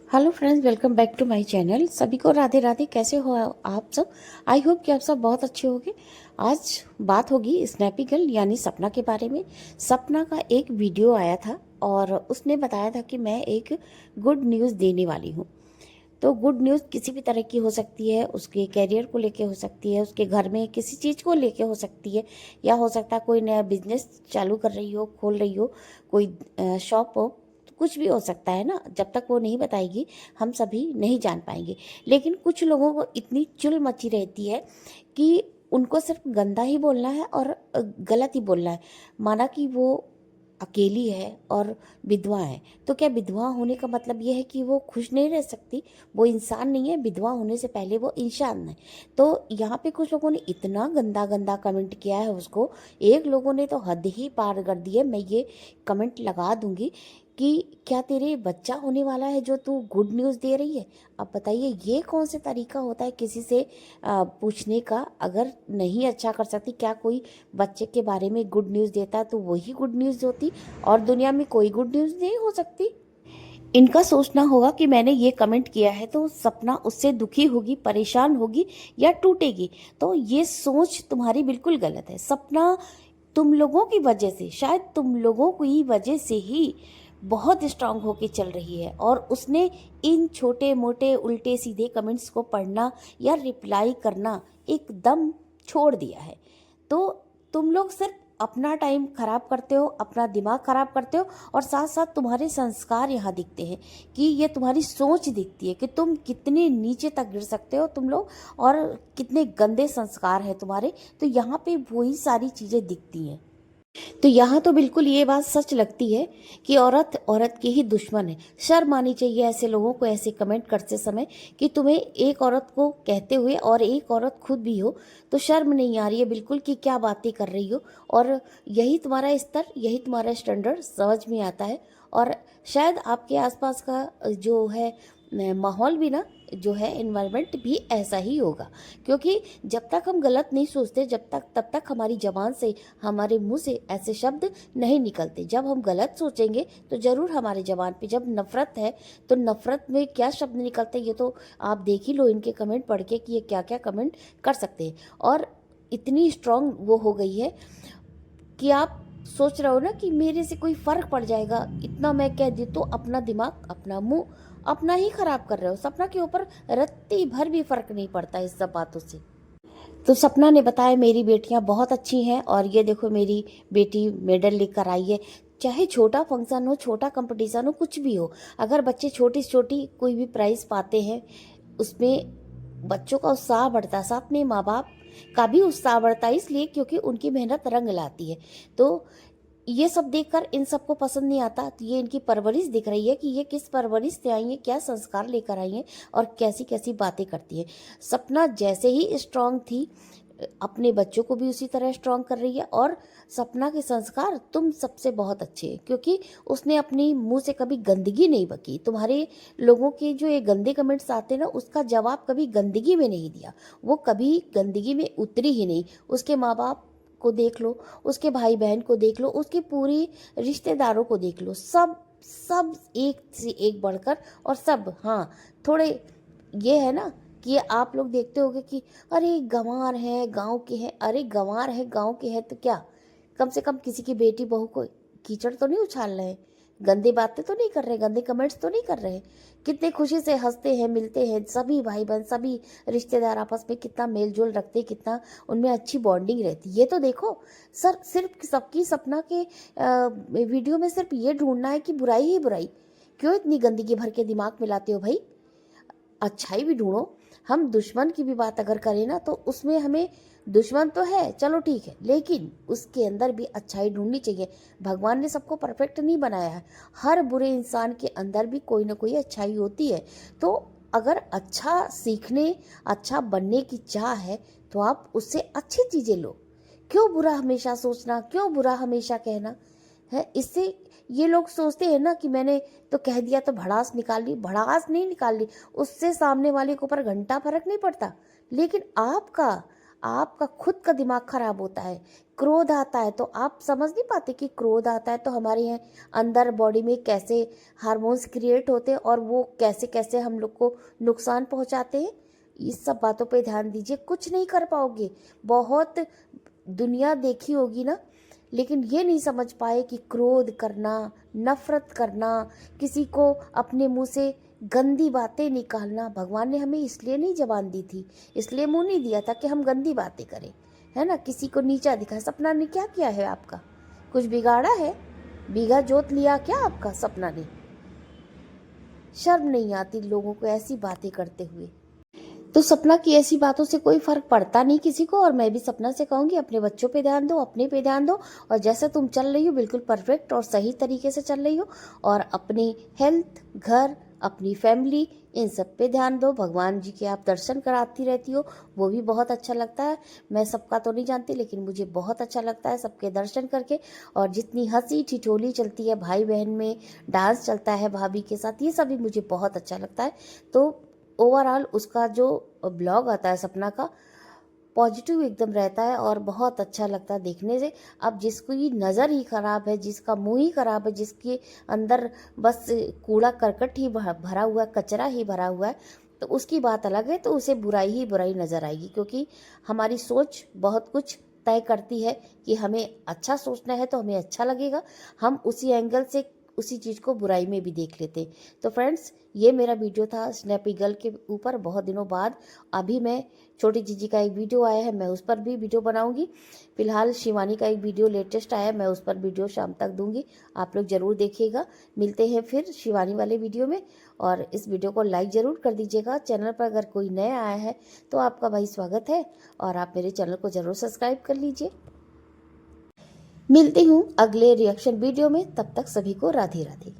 Hello friends, welcome back to my channel. सभी को राधे राधे। कैसे हो आप सब? आई होप कि आप सब बहुत अच्छे होंगे। आज बात होगी स्नैपी गर्ल यानी सपना के बारे में। सपना का एक वीडियो आया था और उसने बताया था कि मैं एक गुड न्यूज़ देने वाली हूँ। तो गुड न्यूज़ किसी भी तरह की हो सकती है, उसके कैरियर को लेके हो सकती है, उसके घर में किसी चीज़ को लेके हो सकती है, या हो सकता है कोई नया बिजनेस चालू कर रही हो, खोल रही हो, कोई शॉप हो। कुछ भी हो सकता है ना, जब तक वो नहीं बताएगी हम सभी नहीं जान पाएंगे। लेकिन कुछ लोगों को इतनी चुल मची रहती है कि उनको सिर्फ गंदा ही बोलना है और गलत ही बोलना है। माना कि वो अकेली है और विधवा है, तो क्या विधवा होने का मतलब ये है कि वो खुश नहीं रह सकती? वो इंसान नहीं है? विधवा होने से पहले वो इंसान है। तो यहाँ पे कुछ लोगों ने इतना गंदा गंदा कमेंट किया है उसको। एक लोगों ने तो हद ही पार कर दी है। मैं ये कमेंट लगा दूंगी कि क्या तेरे बच्चा होने वाला है जो तू गुड न्यूज़ दे रही है? अब बताइए, ये कौन से तरीका होता है किसी से पूछने का? अगर नहीं अच्छा कर सकती, क्या कोई बच्चे के बारे में गुड न्यूज़ देता तो वही गुड न्यूज़ होती और दुनिया में कोई गुड न्यूज़ नहीं हो सकती? इनका सोचना होगा कि मैंने ये कमेंट किया है तो सपना उससे दुखी होगी, परेशान होगी या टूटेगी। तो ये सोच तुम्हारी बिल्कुल गलत है। सपना तुम लोगों की वजह से, शायद तुम लोगों की वजह से ही बहुत स्ट्रांग होके चल रही है और उसने इन छोटे मोटे उल्टे सीधे कमेंट्स को पढ़ना या रिप्लाई करना एकदम छोड़ दिया है। तो तुम लोग सिर्फ अपना टाइम खराब करते हो, अपना दिमाग खराब करते हो, और साथ साथ तुम्हारे संस्कार यहाँ दिखते हैं कि ये तुम्हारी सोच दिखती है कि तुम कितने नीचे तक गिर सकते हो तुम लोग, और कितने गंदे संस्कार हैं तुम्हारे। तो यहाँ पे वही सारी चीज़ें दिखती हैं। तो यहाँ तो बिल्कुल ये बात सच लगती है कि औरत औरत की ही दुश्मन है। शर्म आनी चाहिए ऐसे लोगों को ऐसे कमेंट करते समय कि तुम्हें एक औरत को कहते हुए, और एक औरत खुद भी हो, तो शर्म नहीं आ रही है बिल्कुल कि क्या बातें कर रही हो। और यही तुम्हारा स्तर, यही तुम्हारा स्टैंडर्ड समझ में आता है। और शायद आपके आसपास का जो है माहौल भी ना, जो है एनवायरनमेंट भी ऐसा ही होगा। क्योंकि जब तक हम गलत नहीं सोचते, तब तक हमारी जबान से, हमारे मुंह से ऐसे शब्द नहीं निकलते। जब हम गलत सोचेंगे तो जरूर हमारे जबान पे, जब नफरत है तो नफरत में क्या शब्द निकलते हैं ये तो आप देख ही लो इनके कमेंट पढ़ के कि ये क्या क्या कमेंट कर सकते हैं। और इतनी स्ट्रांग वो हो गई है कि आप सोच रहे हो ना कि मेरे से कोई फर्क पड़ जाएगा, इतना मैं कह दी तो अपना दिमाग, अपना मुंह अपना ही खराब कर रहे हो। सपना के ऊपर रत्ती भर भी फर्क नहीं पड़ता इस सब बातों से। तो सपना ने बताया मेरी बेटियां बहुत अच्छी हैं और ये देखो मेरी बेटी मेडल लेकर आई है। चाहे छोटा फंक्शन हो, छोटा कंपटीशन हो, कुछ भी हो, अगर बच्चे छोटी से छोटी कोई भी प्राइज पाते हैं, उसमें बच्चों का उत्साह बढ़ता है, साथ में माँ बाप का भी उत्साह बढ़ता है, इसलिए क्योंकि उनकी मेहनत रंग लाती है। तो ये सब देखकर इन सबको पसंद नहीं आता। तो ये इनकी परवरिश दिख रही है कि ये किस परवरिश से आई है, क्या संस्कार लेकर आई है और कैसी कैसी बातें करती है। सपना जैसे ही स्ट्रांग थी, अपने बच्चों को भी उसी तरह स्ट्रांग कर रही है। और सपना के संस्कार तुम सबसे बहुत अच्छे हैं क्योंकि उसने अपनी मुंह से कभी गंदगी नहीं बकी। तुम्हारे लोगों के जो ये गंदे कमेंट्स आते हैं ना, उसका जवाब कभी गंदगी में नहीं दिया। वो कभी गंदगी में उतरी ही नहीं। उसके माँ बाप को देख लो, उसके भाई बहन को देख लो, उसके पूरी रिश्तेदारों को देख लो, सब सब एक से एक बढ़कर, और सब, हाँ, थोड़े ये है ना कि आप लोग देखते होंगे कि अरे गंवार है गांव के हैं, अरे गंवार है गांव के हैं तो क्या, कम से कम किसी की बेटी बहू को कीचड़ तो नहीं उछाल रहे हैं, गंदी बातें तो नहीं कर रहे, गंदे कमेंट्स तो नहीं कर रहे। कितने खुशी से हंसते हैं, मिलते हैं, सभी भाई बहन, सभी रिश्तेदार आपस में कितना मेल जोल रखते हैं, कितना उनमें अच्छी बॉन्डिंग रहती है। ये तो देखो सर, सिर्फ सबकी सपना के वीडियो में सिर्फ ये ढूंढना है कि बुराई ही बुराई। क्यों इतनी गंदगी भर के दिमाग में लाते हो भाई? अच्छाई भी ढूंढो। हम दुश्मन की भी बात अगर करें ना, तो उसमें हमें, दुश्मन तो है चलो ठीक है, लेकिन उसके अंदर भी अच्छाई ढूंढनी चाहिए। भगवान ने सबको परफेक्ट नहीं बनाया है। हर बुरे इंसान के अंदर भी कोई ना कोई अच्छाई होती है। तो अगर अच्छा सीखने, अच्छा बनने की चाह है तो आप उससे अच्छी चीजें लो। क्यों बुरा हमेशा सोचना, क्यों बुरा हमेशा कहना है? इससे ये लोग सोचते हैं ना कि मैंने तो कह दिया तो भड़ास निकाल ली। भड़ास नहीं निकाल ली, उससे सामने वाले के ऊपर घंटा फर्क नहीं पड़ता। लेकिन आपका आपका खुद का दिमाग खराब होता है, क्रोध आता है, तो आप समझ नहीं पाते कि क्रोध आता है तो हमारे यहाँ अंदर बॉडी में कैसे हार्मोन्स क्रिएट होते हैं और वो कैसे कैसे हम लोग को नुकसान पहुंचाते हैं। इस सब बातों पे ध्यान दीजिए, कुछ नहीं कर पाओगे। बहुत दुनिया देखी होगी ना, लेकिन ये नहीं समझ पाए कि क्रोध करना, नफरत करना, किसी को अपने मुंह से गंदी बातें निकालना, भगवान ने हमें इसलिए नहीं जबान दी थी, इसलिए मुंह नहीं दिया था कि हम गंदी बातें करें, है ना। किसी को नीचा दिखा। सपना ने क्या किया है आपका? कुछ बिगाड़ा है? बीघा जोत लिया क्या आपका सपना ने? शर्म नहीं आती लोगों को ऐसी बातें करते हुए। तो सपना की ऐसी बातों से कोई फर्क पड़ता नहीं किसी को। और मैं भी सपना से कहूंगी, अपने बच्चों पे ध्यान दो, अपने पे ध्यान दो, और जैसे तुम चल रही हो बिल्कुल परफेक्ट और सही तरीके से चल रही हो, और अपनी हेल्थ, घर, अपनी फैमिली, इन सब पे ध्यान दो। भगवान जी के आप दर्शन कराती रहती हो, वो भी बहुत अच्छा लगता है। मैं सबका तो नहीं जानती, लेकिन मुझे बहुत अच्छा लगता है सबके दर्शन करके। और जितनी हंसी ठिठोली चलती है भाई बहन में, डांस चलता है भाभी के साथ, ये सभी मुझे बहुत अच्छा लगता है। तो ओवरऑल उसका जो ब्लॉग आता है सपना का, पॉजिटिव एकदम रहता है और बहुत अच्छा लगता है देखने से। अब जिसकी नज़र ही खराब है, जिसका मुंह ही खराब है, जिसके अंदर बस कूड़ा करकट ही भरा हुआ है, कचरा ही भरा हुआ है, तो उसकी बात अलग है। तो उसे बुराई ही बुराई नज़र आएगी, क्योंकि हमारी सोच बहुत कुछ तय करती है कि हमें अच्छा सोचना है तो हमें अच्छा लगेगा। हम उसी एंगल से उसी चीज़ को बुराई में भी देख लेते। तो फ्रेंड्स, ये मेरा वीडियो था स्नैपी गर्ल के ऊपर, बहुत दिनों बाद। अभी मैं छोटी जीजी का एक वीडियो आया है, मैं उस पर भी वीडियो बनाऊंगी। फिलहाल शिवानी का एक वीडियो लेटेस्ट आया है, मैं उस पर वीडियो शाम तक दूंगी, आप लोग ज़रूर देखिएगा। मिलते हैं फिर शिवानी वाले वीडियो में, और इस वीडियो को लाइक ज़रूर कर दीजिएगा। चैनल पर अगर कोई नया आया है तो आपका भाई स्वागत है, और आप मेरे चैनल को ज़रूर सब्सक्राइब कर लीजिए। मिलती हूँ अगले रिएक्शन वीडियो में, तब तक सभी को राधे राधे।